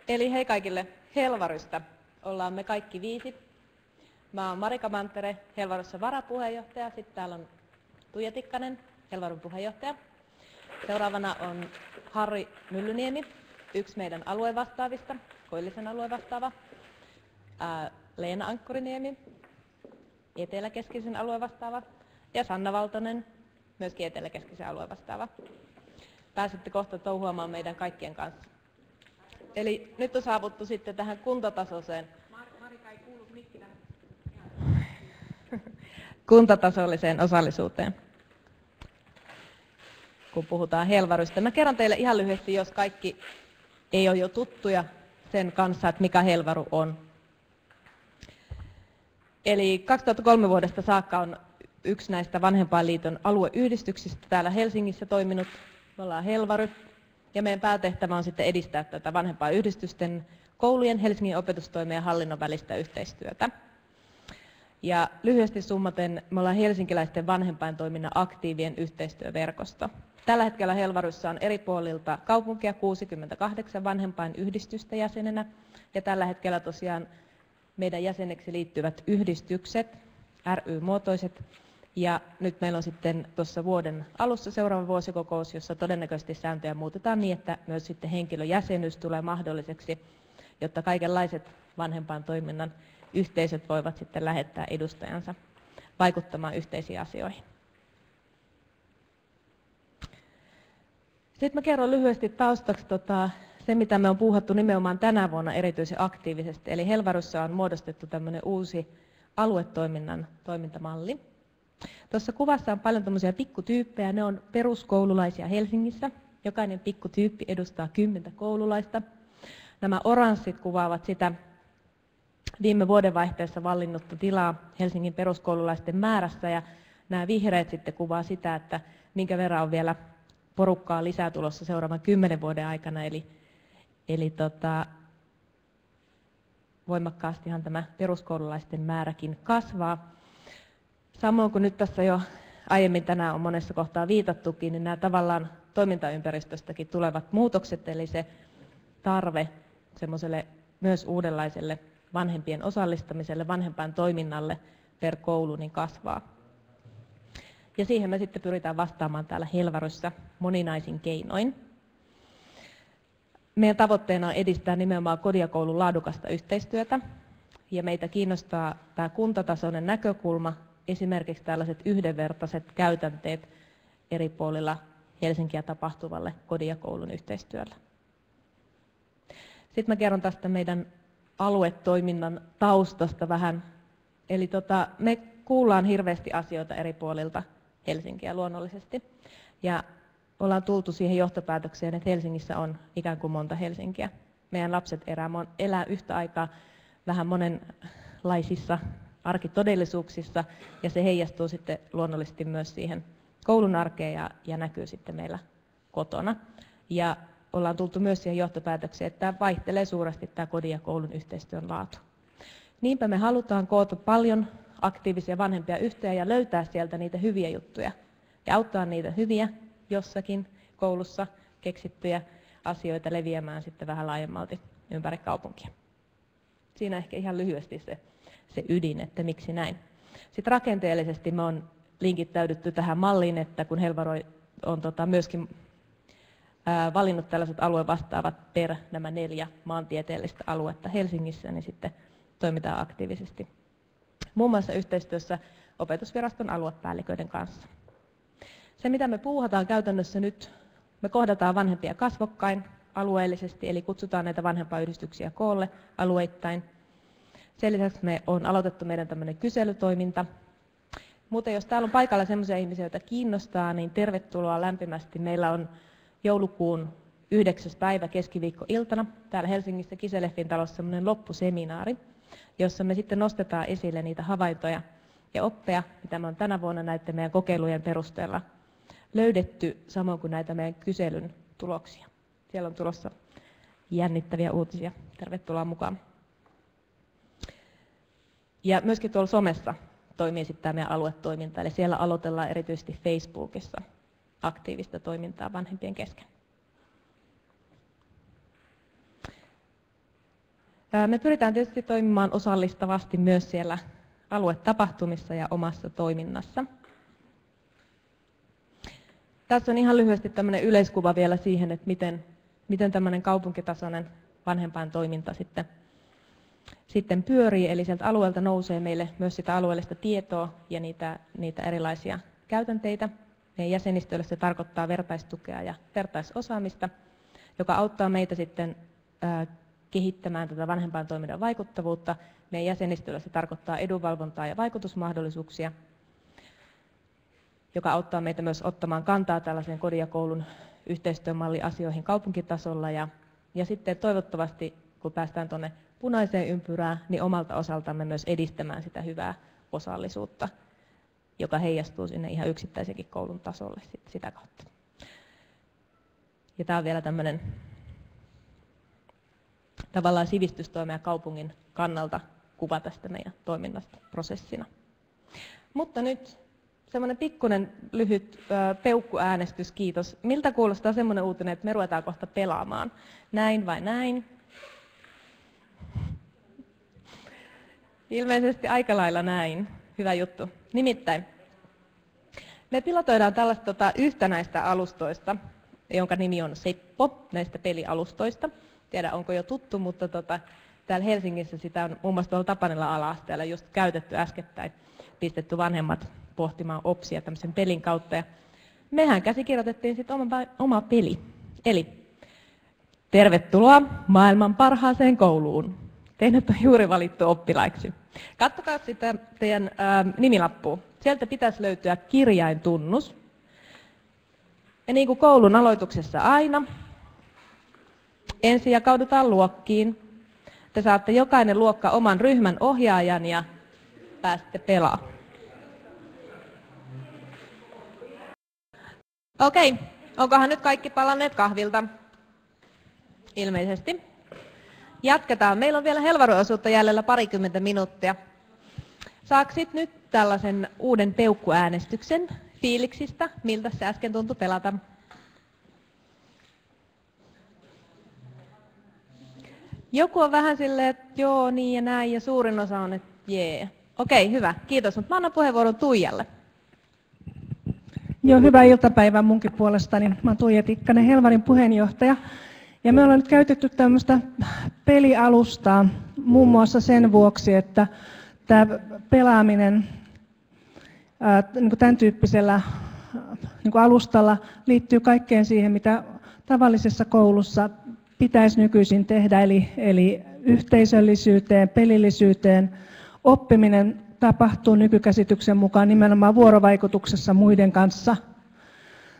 Eli hei kaikille Helvarystä. Ollaan me kaikki 5. Mä oon Marika Mantere, Helvaryssa varapuheenjohtaja. Sitten täällä on Tuija Tikkanen, Helvarun puheenjohtaja. Seuraavana on Harri Myllyniemi, yksi meidän aluevastaavista, Koillisen aluevastaava. Leena Ankkuriniemi, Etelä-Keskisen aluevastaava. Ja Sanna Valtonen, myöskin Etelä-Keskisen aluevastaava. Pääsette kohta touhuamaan meidän kaikkien kanssa. Eli nyt on saavuttu sitten tähän kuntatasoiseen. Marika ei kuulu mikkinä. Kuntatasolliseen osallisuuteen, kun puhutaan Helvarystä. Mä kerron teille ihan lyhyesti, jos kaikki ei ole jo tuttuja sen kanssa, että mikä Helvaru on. Eli 2003 vuodesta saakka on yksi näistä Vanhempainliiton alueyhdistyksistä täällä Helsingissä toiminut. Me ollaan Helvary. Ja meidän päätehtävä on sitten edistää tätä vanhempaiyhdistysten, koulujen, Helsingin opetustoimen ja hallinnon välistä yhteistyötä. Ja lyhyesti summaten me ollaan helsinkiläisten vanhempaintoiminnan aktiivien yhteistyöverkosto. Tällä hetkellä Helvaryssä on eri puolilta kaupunkia 68 vanhempainyhdistystä jäsenenä. Ja tällä hetkellä tosiaan meidän jäseneksi liittyvät yhdistykset, ry-muotoiset. Ja nyt meillä on sitten tuossa vuoden alussa seuraava vuosikokous, jossa todennäköisesti sääntöjä muutetaan niin, että myös sitten henkilöjäsenyys tulee mahdolliseksi, jotta kaikenlaiset vanhempaintoiminnan yhteisöt voivat sitten lähettää edustajansa vaikuttamaan yhteisiin asioihin. Sitten mä kerron lyhyesti taustaksi se, mitä me on puuhattu nimenomaan tänä vuonna erityisen aktiivisesti. Eli Helvaryssä on muodostettu tämmöinen uusi aluetoiminnan toimintamalli. Tuossa kuvassa on paljon tämmöisiä pikkutyyppejä, ne on peruskoululaisia Helsingissä. Jokainen pikkutyyppi edustaa 10 koululaista. Nämä oranssit kuvaavat sitä viime vuodenvaihteessa vallinnutta tilaa Helsingin peruskoululaisten määrässä, ja nämä vihreät sitten kuvaa sitä, että minkä verran on vielä porukkaa lisää tulossa seuraavan 10 vuoden aikana, eli voimakkaastihan tämä peruskoululaisten määräkin kasvaa. Samoin kuin nyt tässä jo aiemmin tänään on monessa kohtaa viitattukin, niin nämä tavallaan toimintaympäristöstäkin tulevat muutokset, eli se tarve semmoiselle myös uudenlaiselle vanhempien osallistamiselle, vanhempain toiminnalle per koulu niin kasvaa. Ja siihen me sitten pyritään vastaamaan täällä Helvaryssä moninaisin keinoin. Meidän tavoitteena on edistää nimenomaan kodin ja koulun laadukasta yhteistyötä, ja meitä kiinnostaa tämä kuntatasoinen näkökulma, esimerkiksi tällaiset yhdenvertaiset käytänteet eri puolilla Helsinkiä tapahtuvalle kodin ja koulun yhteistyöllä. Sitten mä kerron tästä meidän aluetoiminnan taustasta vähän. Eli me kuullaan hirveästi asioita eri puolilta Helsinkiä luonnollisesti. Ja ollaan tultu siihen johtopäätökseen, että Helsingissä on ikään kuin monta Helsinkiä. Meidän lapset elää yhtä aikaa vähän monenlaisissa arkitodellisuuksissa, ja se heijastuu sitten luonnollisesti myös siihen koulun arkeen ja näkyy sitten meillä kotona. Ja ollaan tultu myös siihen johtopäätökseen, että tämä vaihtelee suuresti tämä kodin ja koulun yhteistyön laatu. Niinpä me halutaan koota paljon aktiivisia vanhempia yhteen ja löytää sieltä niitä hyviä juttuja ja auttaa niitä hyviä jossakin koulussa keksittyjä asioita leviämään sitten vähän laajemmalti ympäri kaupunkia. Siinä ehkä ihan lyhyesti se ydin, että miksi näin. Sitten rakenteellisesti me on linkittäydytty tähän malliin, että kun Helvaru on myöskin valinnut tällaiset aluevastaavat per nämä 4 maantieteellistä aluetta Helsingissä, niin sitten toimitaan aktiivisesti. Muun muassa yhteistyössä opetusviraston aluepäälliköiden kanssa. Se, mitä me puuhataan käytännössä nyt, me kohdataan vanhempia kasvokkain alueellisesti, eli kutsutaan näitä vanhempainyhdistyksiä koolle alueittain. Sen lisäksi me on aloitettu meidän tämmöinen kyselytoiminta. Mutta jos täällä on paikalla sellaisia ihmisiä, joita kiinnostaa, niin tervetuloa lämpimästi. Meillä on joulukuun 9. päivä keskiviikkoiltana täällä Helsingissä Kiseleffin talossa sellainen loppuseminaari, jossa me sitten nostetaan esille niitä havaintoja ja oppeja, mitä me on tänä vuonna näiden meidän kokeilujen perusteella löydetty, samoin kuin näitä meidän kyselyn tuloksia. Siellä on tulossa jännittäviä uutisia. Tervetuloa mukaan. Ja myöskin tuolla somessa toimii sitten tämä meidän aluetoiminta, eli siellä aloitellaan erityisesti Facebookissa aktiivista toimintaa vanhempien kesken. Me pyritään tietysti toimimaan osallistavasti myös siellä aluetapahtumissa ja omassa toiminnassa. Tässä on ihan lyhyesti tämmöinen yleiskuva vielä siihen, että miten tämmöinen kaupunkitasoinen vanhempaintoiminta sitten pyörii. Eli sieltä alueelta nousee meille myös sitä alueellista tietoa ja niitä erilaisia käytänteitä. Meidän jäsenistölle se tarkoittaa vertaistukea ja vertaisosaamista, joka auttaa meitä sitten kehittämään tätä vanhempaintoiminnan vaikuttavuutta. Meidän jäsenistöllä se tarkoittaa edunvalvontaa ja vaikutusmahdollisuuksia, joka auttaa meitä myös ottamaan kantaa tällaisen kodin ja koulun yhteistyömalliasioihin kaupunkitasolla. Ja sitten toivottavasti, kun päästään tuonne punaiseen ympyrään, niin omalta osaltamme myös edistämään sitä hyvää osallisuutta, joka heijastuu sinne ihan yksittäisenkin koulun tasolle sitä kautta. Ja tämä on vielä tämmöinen tavallaan sivistystoimen ja kaupungin kannalta kuva tästä meidän toiminnasta prosessina. Mutta nyt semmoinen pikkuinen lyhyt peukkuäänestys, kiitos. Miltä kuulostaa semmoinen uutinen, että me ruvetaan kohta pelaamaan? Näin vai näin? Ilmeisesti aika lailla näin. Hyvä juttu. Nimittäin me pilotoidaan tällaista yhtä näistä alustoista, jonka nimi on Seppo, näistä pelialustoista. Tiedä, onko jo tuttu, mutta täällä Helsingissä sitä on muun muassa tuolla Tapanilla ala-asteella just käytetty äskettäin, pistetty vanhemmat pohtimaan OPSia tämmöisen pelin kautta. Ja mehän käsikirjoitettiin sitten oma peli. Eli tervetuloa maailman parhaaseen kouluun. Teidät on juuri valittu oppilaiksi. Katsokaa sitä teidän nimilappua. Sieltä pitäisi löytyä kirjaintunnus. Ja niin kuin koulun aloituksessa aina, ensin jakaudutaan luokkiin. Te saatte jokainen luokka oman ryhmän ohjaajan ja pääsette pelaamaan. Okei, onkohan nyt kaikki palanneet kahvilta? Ilmeisesti. Jatketaan. Meillä on vielä Helvaru-osuutta jäljellä 20 minuuttia. Saaksit nyt tällaisen uuden peukkuäänestyksen fiiliksistä, miltä se äsken tuntui pelata? Joku on vähän silleen, että joo, niin ja näin, ja suurin osa on, että jee. Okei, hyvä. Kiitos. Mutta mä annan puheenvuoron Tuijalle. Joo, hyvää iltapäivää munkin puolestani. Mä oon Tuija Tikkanen, Helvarin puheenjohtaja. Ja me ollaan nyt käytetty tämmöistä pelialustaa muun muassa sen vuoksi, että tämä pelaaminen tämän tyyppisellä alustalla liittyy kaikkeen siihen, mitä tavallisessa koulussa pitäisi nykyisin tehdä, eli yhteisöllisyyteen, pelillisyyteen. Oppiminen tapahtuu nykykäsityksen mukaan nimenomaan vuorovaikutuksessa muiden kanssa.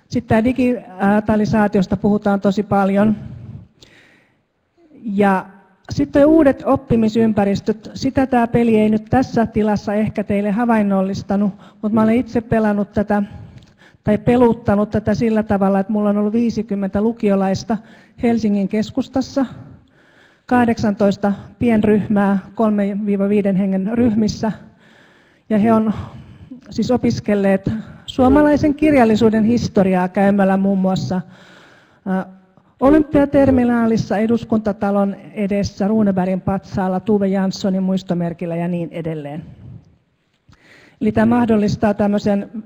Sitten tämä digitalisaatiosta puhutaan tosi paljon. Ja sitten uudet oppimisympäristöt, sitä tämä peli ei nyt tässä tilassa ehkä teille havainnollistanut, mutta mä olen itse pelannut tätä tai peluttanut tätä sillä tavalla, että mulla on ollut 50 lukiolaista Helsingin keskustassa, 18 pienryhmää, 3-5 hengen ryhmissä, ja he on siis opiskelleet suomalaisen kirjallisuuden historiaa käymällä muun muassa Olympiaterminaalissa, Eduskuntatalon edessä, Runebergin patsaalla, Tuve Janssonin muistomerkillä ja niin edelleen. Eli tämä mahdollistaa tämmöisen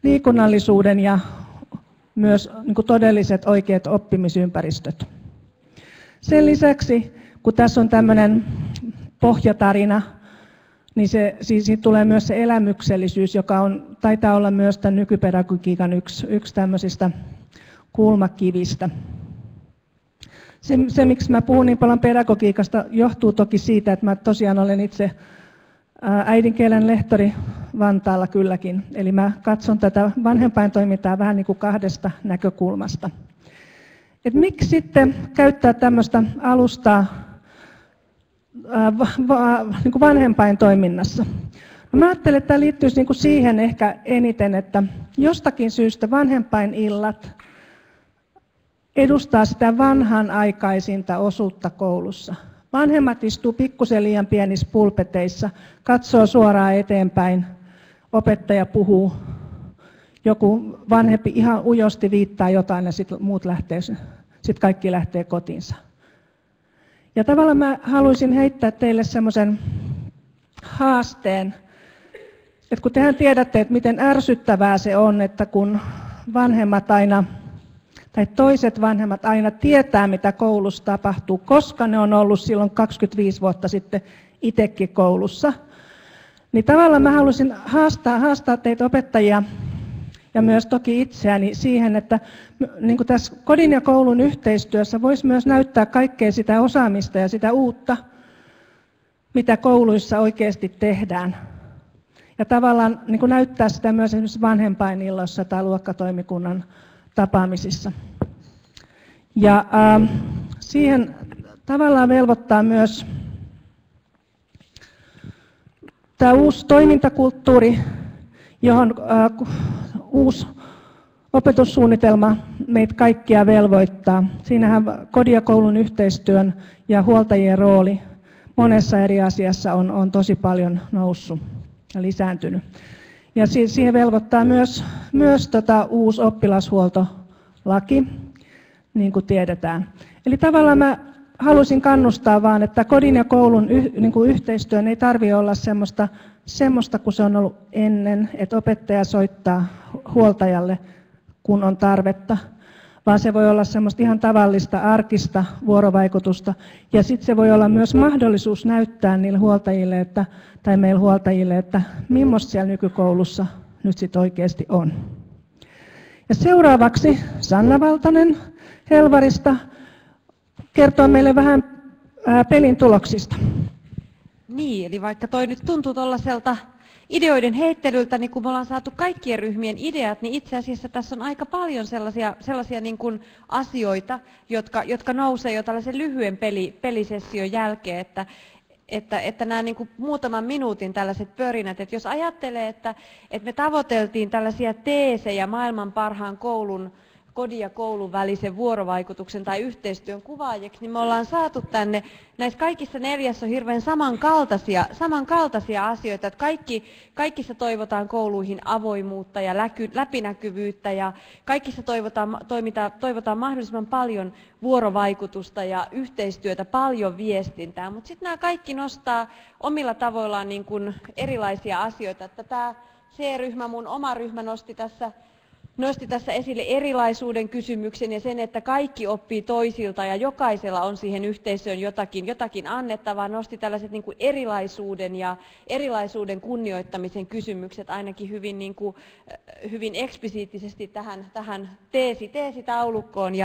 liikunnallisuuden ja myös todelliset oikeat oppimisympäristöt. Sen lisäksi, kun tässä on tämmöinen pohjatarina, niin siitä tulee myös se elämyksellisyys, joka taitaa olla myös tämän nykypedagogiikan yksi tämmöisistä kulmakivistä. Se, miksi mä puhun niin paljon pedagogiikasta, johtuu toki siitä, että mä tosiaan olen itse äidinkielen lehtori Vantaalla kylläkin. Eli mä katson tätä vanhempaintoimintaa vähän niin kuin kahdesta näkökulmasta. Et miksi sitten käyttää tämmöistä alustaa niin kuin vanhempaintoiminnassa? No mä ajattelen, että tämä liittyisi niin kuin siihen ehkä eniten, että jostakin syystä vanhempainillat edustaa sitä vanhanaikaisinta osuutta koulussa. Vanhemmat istuu pikkusen liian pienissä pulpeteissa, katsoo suoraan eteenpäin, opettaja puhuu, joku vanhempi ihan ujosti viittaa jotain ja sitten kaikki lähtee kotiinsa. Ja tavallaan mä haluaisin heittää teille semmoisen haasteen, että kun tehän tiedätte, että miten ärsyttävää se on, että kun vanhemmat aina, tai toiset vanhemmat aina tietää, mitä koulussa tapahtuu, koska ne on ollut silloin 25 vuotta sitten itsekin koulussa, niin tavallaan mä haluaisin haastaa teitä opettajia ja myös toki itseäni siihen, että niin kuin tässä kodin ja koulun yhteistyössä voisi myös näyttää kaikkea sitä osaamista ja sitä uutta, mitä kouluissa oikeasti tehdään. Ja tavallaan niin kuin näyttää sitä myös esimerkiksi vanhempainilloissa tai luokkatoimikunnan tapaamisissa. Ja siihen tavallaan velvoittaa myös tämä uusi toimintakulttuuri, johon uusi opetussuunnitelma meitä kaikkia velvoittaa. Siinähän kodin ja koulun yhteistyön ja huoltajien rooli monessa eri asiassa on tosi paljon noussut ja lisääntynyt. Ja siihen velvoittaa myös uusi oppilashuoltolaki, niin kuin tiedetään. Eli tavallaan mä haluaisin kannustaa vaan, että kodin ja koulun yhteistyön ei tarvitse olla semmoista kuin se on ollut ennen, että opettaja soittaa huoltajalle, kun on tarvetta, vaan se voi olla semmoista ihan tavallista arkista vuorovaikutusta. Ja sitten se voi olla myös mahdollisuus näyttää niille huoltajille, tai meille huoltajille, että millaista siellä nykykoulussa nyt sitten oikeasti on. Ja seuraavaksi Sanna Valtanen Helvarista kertoo meille vähän pelin tuloksista. Niin, eli vaikka toi nyt tuntuu tuollaiselta ideoiden heittelyltä, niin kun me ollaan saatu kaikkien ryhmien ideat, niin itse asiassa tässä on aika paljon sellaisia niin kuin asioita, jotka nousee jo tällaisen lyhyen pelisession jälkeen, että nämä niin kuin muutaman minuutin tällaiset pörinät, että jos ajattelee, että me tavoiteltiin tällaisia teesejä maailman parhaan kodin ja koulun välisen vuorovaikutuksen tai yhteistyön kuvaajiksi, niin me ollaan saatu tänne, näissä kaikissa neljässä on hirveän samankaltaisia asioita, että kaikissa toivotaan kouluihin avoimuutta ja läpinäkyvyyttä ja kaikissa toivotaan mahdollisimman paljon vuorovaikutusta ja yhteistyötä, paljon viestintää, mutta sitten nämä kaikki nostaa omilla tavoillaan niin kuin erilaisia asioita, että tämä C-ryhmä, mun oma ryhmä nosti tässä esille erilaisuuden kysymyksen ja sen, että kaikki oppii toisilta ja jokaisella on siihen yhteisöön jotakin annettavaa, nosti tällaiset niin kuin erilaisuuden ja erilaisuuden kunnioittamisen kysymykset ainakin hyvin eksplisiittisesti tähän teesitaulukkoon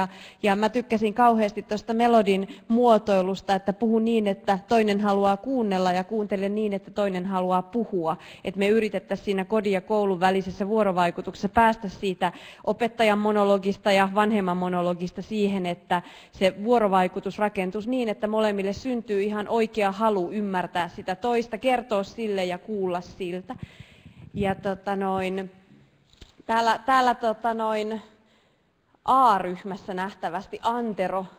ja mä tykkäsin kauheasti tuosta Melodin muotoilusta, että puhu niin, että toinen haluaa kuunnella ja kuuntele niin, että toinen haluaa puhua, että me yritettäisiin siinä kodin ja koulun välisessä vuorovaikutuksessa päästä siitä opettajan monologista ja vanhemman monologista siihen, että se vuorovaikutus rakentuisi niin, että molemmille syntyy ihan oikea halu ymmärtää sitä toista, kertoa sille ja kuulla siltä. Ja täällä A-ryhmässä nähtävästi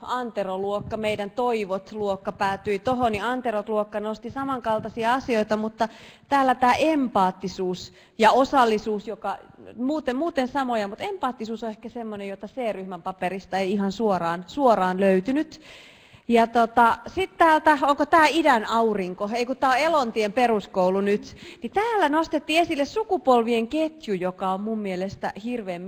Antero-luokka, meidän Toivot-luokka päätyi tuohon, niin Anterot-luokka nosti samankaltaisia asioita, mutta täällä tämä empaattisuus ja osallisuus, joka muuten samoja, mutta empaattisuus on ehkä semmoinen, jota C-ryhmän paperista ei ihan suoraan löytynyt. Ja sitten täältä, onko tämä idän aurinko, ei kun tämä on Elontien peruskoulu nyt, niin täällä nostettiin esille sukupolvien ketju, joka on mun mielestä hirveän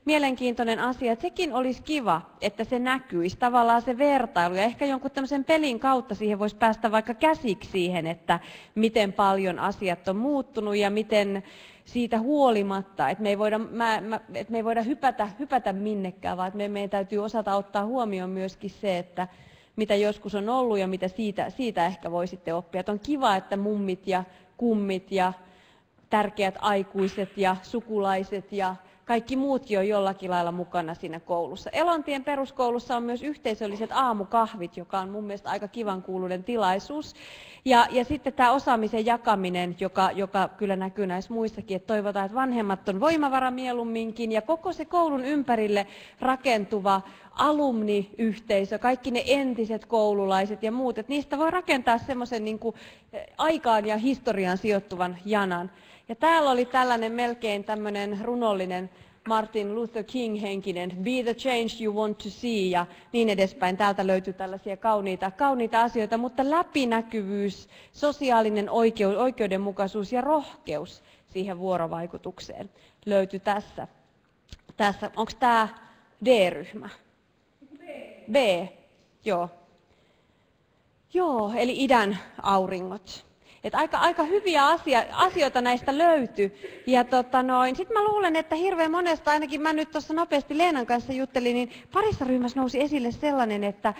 mielenkiintoinen asia. Että sekin olisi kiva, että se näkyisi, tavallaan se vertailu ja ehkä jonkun tämmöisen pelin kautta siihen voisi päästä vaikka käsiksi siihen, että miten paljon asiat on muuttunut ja miten siitä huolimatta, että me ei voida hypätä minnekään, vaan että meidän täytyy osata ottaa huomioon myöskin se, että mitä joskus on ollut ja mitä siitä ehkä voisitte oppia. Että on kiva, että mummit ja kummit ja tärkeät aikuiset ja sukulaiset ja kaikki muutkin on jollakin lailla mukana siinä koulussa. Elontien peruskoulussa on myös yhteisölliset aamukahvit, joka on mun mielestä aika kivan kuuluinen tilaisuus. Ja sitten tämä osaamisen jakaminen, joka kyllä näkyy näissä muissakin, että toivotaan, että vanhemmat on voimavara mieluumminkin ja koko se koulun ympärille rakentuva alumniyhteisö, kaikki ne entiset koululaiset ja muut, että niistä voi rakentaa semmoisen niin kuin aikaan ja historiaan sijoittuvan janan. Ja täällä oli tällainen melkein tämmöinen runollinen Martin Luther King henkinen, be the change you want to see ja niin edespäin. Täältä löytyy tällaisia kauniita asioita, mutta läpinäkyvyys, sosiaalinen oikeudenmukaisuus ja rohkeus siihen vuorovaikutukseen löytyy tässä. Onko tämä D-ryhmä? B, joo. Joo, eli idän auringot. Et aika hyviä asioita näistä löytyy. Ja sitten mä luulen, että hirveän monesta, ainakin mä nyt tuossa nopeasti Leenan kanssa juttelin, niin parissa ryhmässä nousi esille sellainen, että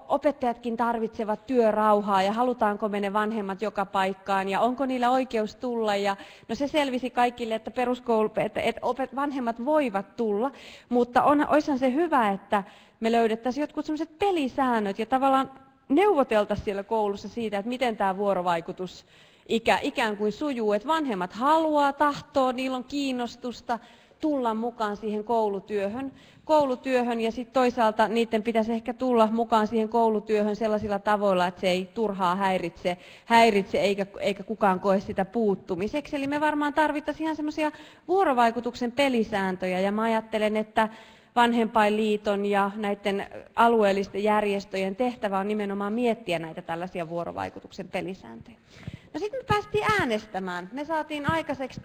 opettajatkin tarvitsevat työrauhaa ja halutaanko me ne vanhemmat joka paikkaan ja onko niillä oikeus tulla. Ja, no se selvisi kaikille, että vanhemmat voivat tulla, mutta olisihan se hyvä, että me löydettäisiin jotkut sellaiset pelisäännöt ja tavallaan neuvoteltaisiin siellä koulussa siitä, että miten tämä vuorovaikutus ikään kuin sujuu, että vanhemmat haluaa, tahtoo, niillä on kiinnostusta tulla mukaan siihen koulutyöhön ja sitten toisaalta niiden pitäisi ehkä tulla mukaan siihen koulutyöhön sellaisilla tavoilla, että se ei turhaa häiritse eikä kukaan koe sitä puuttumiseksi. Eli me varmaan tarvittaisiin ihan semmoisia vuorovaikutuksen pelisääntöjä ja mä ajattelen, että Vanhempainliiton ja näiden alueellisten järjestöjen tehtävä on nimenomaan miettiä näitä tällaisia vuorovaikutuksen pelisääntöjä. No sitten me päästiin äänestämään. Me saatiin aikaiseksi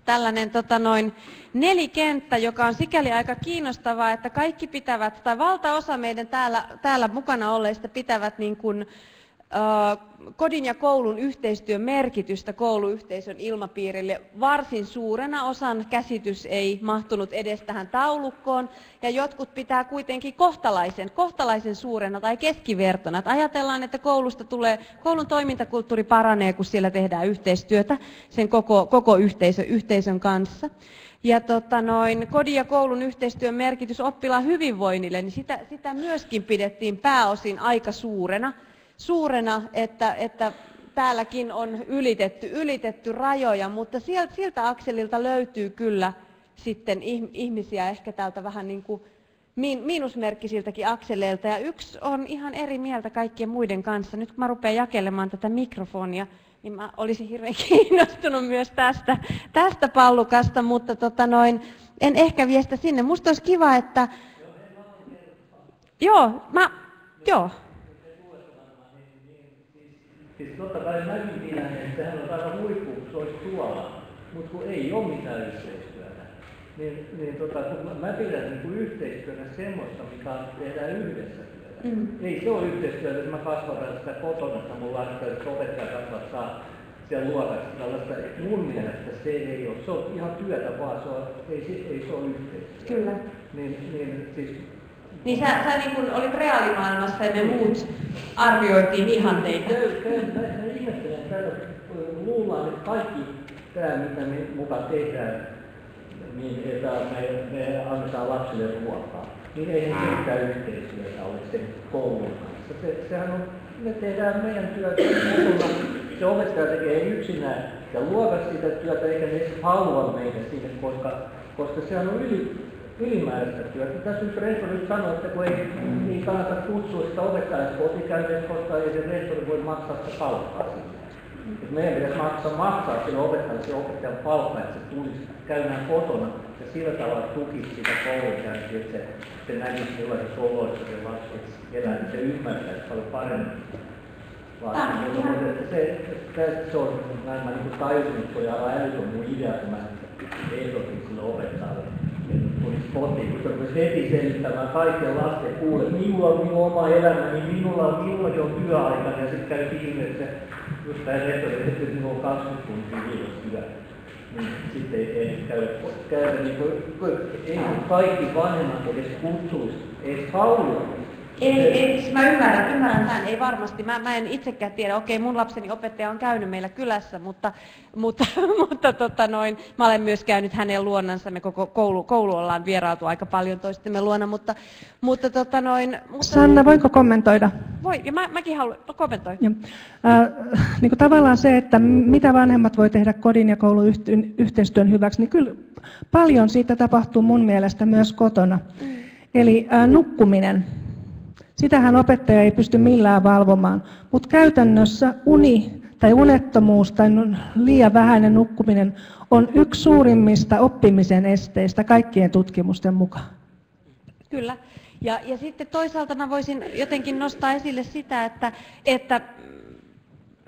tällainen nelikenttä, joka on sikäli aika kiinnostavaa, että kaikki pitävät, tai valtaosa meidän täällä mukana olleista pitävät niin kuin, kodin ja koulun yhteistyön merkitystä kouluyhteisön ilmapiirille varsin suurena. Osan käsitys ei mahtunut edes tähän taulukkoon ja jotkut pitää kuitenkin kohtalaisen suurena tai keskivertona. Että ajatellaan, että koulun toimintakulttuuri paranee, kun siellä tehdään yhteistyötä sen koko yhteisön kanssa. Ja kodin ja koulun yhteistyön merkitys oppilaan hyvinvoinnille, niin sitä myöskin pidettiin pääosin aika suurena, että täälläkin on ylitetty rajoja, mutta siltä akselilta löytyy kyllä sitten ihmisiä ehkä täältä vähän niin kuin miinusmerkkisiltäkin akseleilta. Ja yksi on ihan eri mieltä kaikkien muiden kanssa. Nyt kun mä rupean jakelemaan tätä mikrofonia, niin mä olisin hirveän kiinnostunut myös tästä pallukasta, mutta en ehkä vie sitä sinne. Musta olisi kiva, että... Joo. Siis totta kai mäkin tiedän, että sehän on aivan huippuus, olisi tuolla, mutta kun ei ole mitään yhteistyötä, kun mä pidän niin yhteistyötä semmoista, mikä tehdään yhdessä työtä. Ei se ole yhteistyötä, että mä kasvatan sitä kotona, että mun lasta opettaja kasvattaa siellä luokassa tällaista. Mun mielestä se ei ole, se on ihan työtä vaan, ei se ole yhteistyötä. Kyllä. Niin sä niin kun olit reaalimaailmassa ja me muut arvioitiin ihanteita. Mä ihmettelen, että luullaan, että kaikki tämä, mitä me mukaan tehdään, niin että me annetaan lapsille ruokaa, niin eihän se mitään yhteistyötä ole sen koulun kanssa. Sehän on, me tehdään meidän työtä kotona, se opettaja tekee yksinään ja luokassa sitä työtä, eikä ne edes halua meitä sinne, koska sehän on ylimääräistä työtä. Tässä nyt rehtori sanoi, että kun ei kannata kutsua sitä opettajasta kotikäynteistä, koska ei se rehtori voi maksaa sitä palkkaa sinne. Meidän pitäisi maksaa sille opettajan palkkaa, että se tulisi käymään kotona ja sillä tavalla tukisi sitä koulunkäyntiä, että se näkisi millaisessa oloissa se lapsi elää, että se ymmärtäisi paljon paremmin. Se on, näin mä niin tajusin, että se oli aivan älytön mun idea, kun mä ehdotin sille opettajalle. Tulisi kotiin, kun se rupesi heti selittämään kaikkien lasten kuulle, että minulla on minun oma elämäni, minullakin on työaika, ja sitten käy ilmi, että just tämä rehtori, että minulla on 20 tuntia viikossa työ. Niin sitten ei käydä niin kuin, ei kaikki vanhemmat edes kutsuisi, edes haluaisi. Ei, mä ymmärrän tämän, ei varmasti. Mä en itsekään tiedä, okei, mun lapseni opettaja on käynyt meillä kylässä, mutta mä olen myös käynyt hänen luonansa, me koko koulu ollaan vierailtu aika paljon toistemme luona, mutta Sanna, voinko kommentoida? Voi, ja mäkin haluan, kommentoi. Niin kuin tavallaan se, että mitä vanhemmat voi tehdä kodin ja koulun yhteistyön hyväksi, niin kyllä paljon siitä tapahtuu mun mielestä myös kotona. Eli nukkuminen. Sitähän opettaja ei pysty millään valvomaan, mutta käytännössä tai unettomuus tai liian vähäinen nukkuminen on yksi suurimmista oppimisen esteistä kaikkien tutkimusten mukaan. Kyllä. Ja sitten toisaalta mä voisin jotenkin nostaa esille sitä,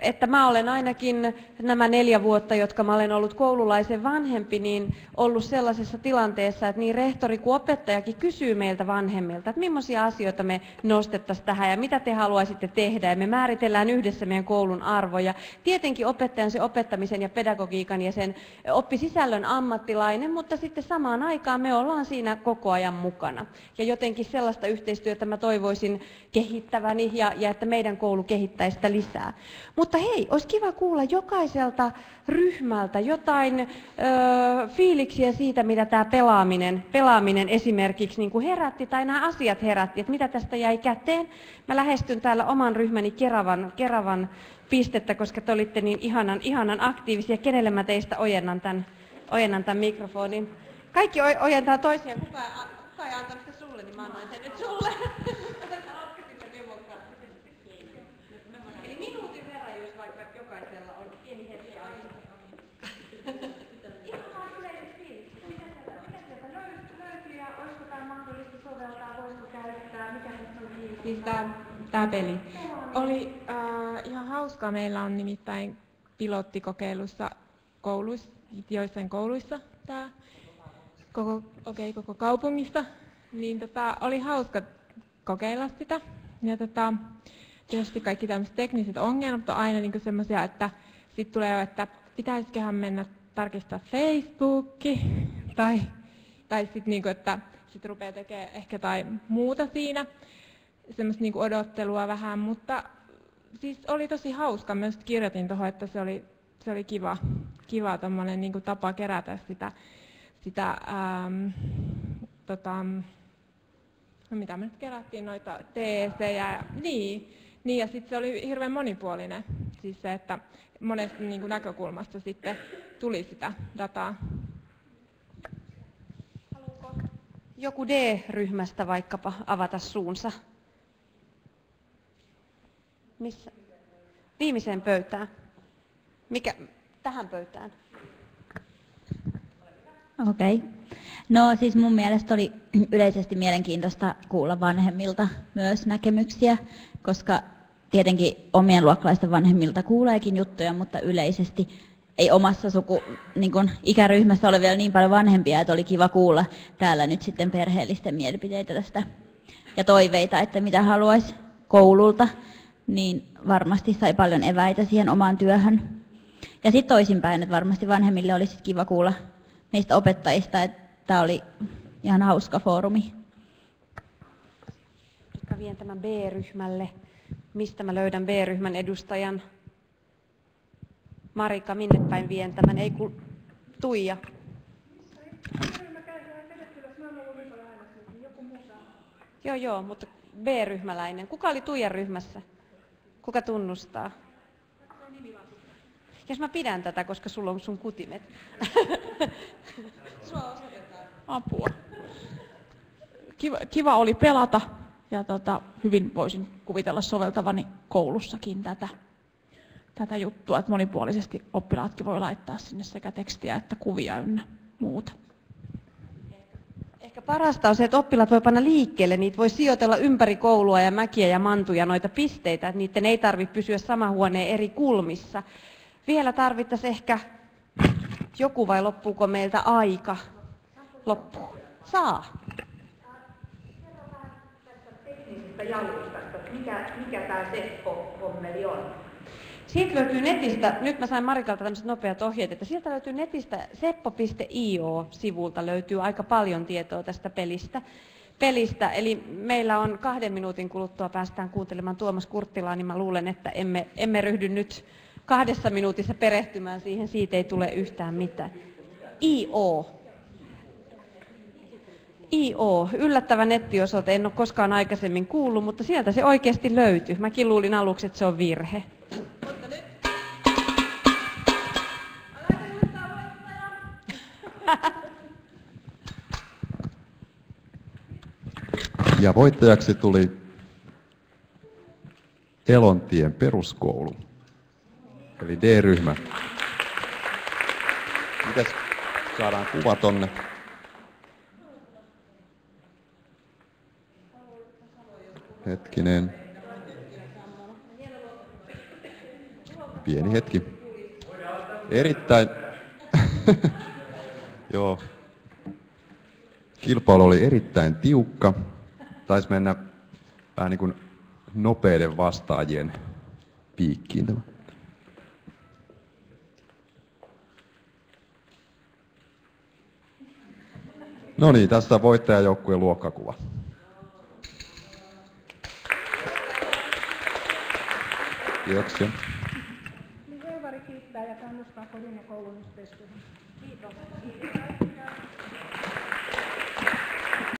että mä olen ainakin nämä 4 vuotta, jotka mä olen ollut koululaisen vanhempi, niin ollut sellaisessa tilanteessa, että niin rehtori kuin opettajakin kysyy meiltä vanhemmilta, että millaisia asioita me nostettaisiin tähän ja mitä te haluaisitte tehdä. Ja me määritellään yhdessä meidän koulun arvoja. Tietenkin opettajan se opettamisen ja pedagogiikan ja sen oppisisällön ammattilainen, mutta sitten samaan aikaan me ollaan siinä koko ajan mukana. Ja jotenkin sellaista yhteistyötä mä toivoisin kehittäväni ja että meidän koulu kehittäisi sitä lisää. Mutta hei, olisi kiva kuulla jokaiselta ryhmältä jotain fiiliksiä siitä, mitä tämä pelaaminen esimerkiksi niin kuin herätti, tai nämä asiat herätti, että mitä tästä jäi käteen. Mä lähestyn täällä oman ryhmäni Keravan pistettä, koska te olitte niin ihanan aktiivisia. Kenelle mä teistä ojennan tämän mikrofonin? Kaikki ojentaa toisiaan. Kuka ei antanut sitä sulle, niin mä annoin sen nyt sulle. Eli minuutin verran, jos vaikka jokaisella on pieni hetki aikaa. Ihan vaan yleiset fiilikset. Mitä sieltä löytyy ja olisiko tämä mahdollista soveltaa, voisiko käyttää, mikä tässä on fiilis? Siis tämä peli oli ihan hauskaa. Meillä on nimittäin pilottikokeilussa joissain kouluissa tämä koko kaupungissa, niin oli hauska kokeilla sitä. Ja tietysti kaikki tämmöiset tekniset ongelmat on aina niinku semmoisia, että sitten tulee, että pitäisiköhän mennä tarkistaa Facebookki tai sitten niinku, että sit rupeaa tekemään ehkä tai muuta siinä, semmoista niinku odottelua vähän, mutta siis oli tosi hauska. Myös kirjoitin tuohon, että se oli kiva tommonen niinku tapa kerätä sitä no mitä me nyt kerättiin, noita teesejä, niin ja sitten se oli hirveän monipuolinen, siis se, että monesta niin kuin näkökulmasta sitten tuli sitä dataa. Haluatko joku D-ryhmästä vaikkapa avata suunsa? Missä? Viimeiseen pöytään. Tähän pöytään. Okei. No siis mun mielestä oli yleisesti mielenkiintoista kuulla vanhemmilta myös näkemyksiä, koska tietenkin omien luokkalaisten vanhemmilta kuuleekin juttuja, mutta yleisesti ei omassa niin kun ikäryhmässä ole vielä niin paljon vanhempia, että oli kiva kuulla täällä nyt sitten perheellisten mielipiteitä tästä ja toiveita, että mitä haluaisi koululta, niin varmasti sai paljon eväitä siihen omaan työhön. Ja sitten toisinpäin, että varmasti vanhemmille olisi kiva kuulla meistä opettajista, että tämä oli ihan hauska foorumi. Ehkä vien tämän B-ryhmälle. Mistä mä löydän B-ryhmän edustajan? Marika, minne päin vien tämän? Ei kun Tuija. Joo, mutta B-ryhmäläinen. Kuka oli Tuijan ryhmässä? Kuka tunnustaa? Jos mä pidän tätä, koska sulla on sun kutimet. Sua osoitetaan. Apua. Kiva oli pelata ja hyvin voisin kuvitella soveltavani koulussakin tätä juttua, että monipuolisesti oppilaatkin voi laittaa sinne sekä tekstiä että kuvia ynnä muuta. Ehkä parasta on se, että oppilaat voi panna liikkeelle, niitä voi sijoitella ympäri koulua ja mäkiä ja mantuja noita pisteitä, että niiden ei tarvitse pysyä saman huoneen eri kulmissa. Vielä tarvittaisiin ehkä joku vai loppuuko meiltä aika? Loppuu. Saa. Kerro vähän tästä teknisestä jalustasta, mikä tämä Seppo-hommeli on. Siitä löytyy netistä, nyt mä sain Marikalta tämmöiset nopeat ohjeet, että sieltä löytyy netistä seppo.io-sivulta löytyy aika paljon tietoa tästä pelistä. Eli meillä on 2 minuutin kuluttua päästään kuuntelemaan Tuomas Kurttilaa, niin mä luulen, että emme ryhdy nyt 2 minuutissa perehtymään siihen, siitä ei tule yhtään mitään. IO, yllättävä nettiosoite, en ole koskaan aikaisemmin kuullut, mutta sieltä se oikeasti löytyy. Mäkin luulin aluksi, että se on virhe. Mutta nyt. Ja voittajaksi tuli Elontien peruskoulu. Eli D-ryhmä. Mitäs saadaan kuva tonne? Hetkinen. Pieni hetki. Erittäin... Joo. Kilpailu oli erittäin tiukka. Taisi mennä vähän niin kuin nopeiden vastaajien piikkiin tämä. No niin, tässä voittajajoukkueen luokkakuva. Kiitoksia.